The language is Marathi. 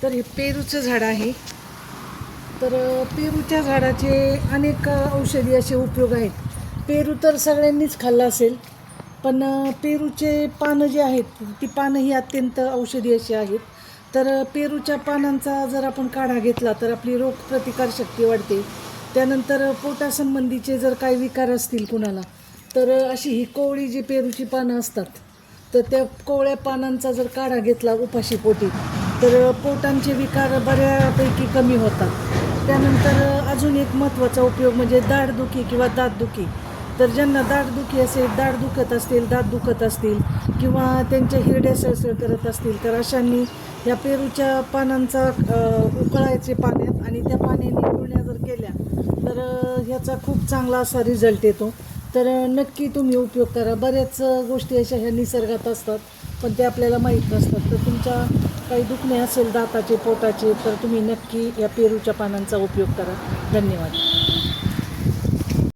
तर हे पेरूचं झाड आहे. तर पेरूच्या झाडाचे अनेक औषधी असे उपयोग आहेत. पेरू तर सगळ्यांनीच खाल्ला असेल, पण पेरूचे पानं जे आहेत ती पानं ही अत्यंत औषधी अशी आहेत. तर पेरूच्या पानांचा जर आपण काढा घेतला तर आपली रोगप्रतिकारशक्ती वाढते. त्यानंतर पोटासंबंधीचे जर काही विकार असतील कुणाला, तर अशी ही कोवळी जी पेरूची पानं असतात, तर त्या कोवळ्या पानांचा जर काढा घेतला उपाशी पोटी, तर पोटांचे विकार बऱ्यापैकी कमी होतात. त्यानंतर अजून एक महत्त्वाचा उपयोग म्हणजे दाढदुखी किंवा दातदुखी. तर ज्यांना दाढदुखी असेल, दाढ दुखत असतील, दात दुखत असतील किंवा त्यांच्या हिरड्या सळसळ करत असतील, तर अशांनी या पेरूच्या पानांचा उकळायचे पाण्यात आणि त्या पाण्याने गुळण्या जर केल्या तर ह्याचा खूप चांगला असा रिझल्ट येतो. तर नक्की तुम्ही उपयोग करा. बऱ्याच गोष्टी अशा ह्या निसर्गात असतात, पण ते आपल्याला माहीत नसतात. तर तुमच्या काही दुखणे असेल दाताचे, पोटाचे, तर तुम्ही नक्की या पेरूच्या पानांचा उपयोग करा. धन्यवाद.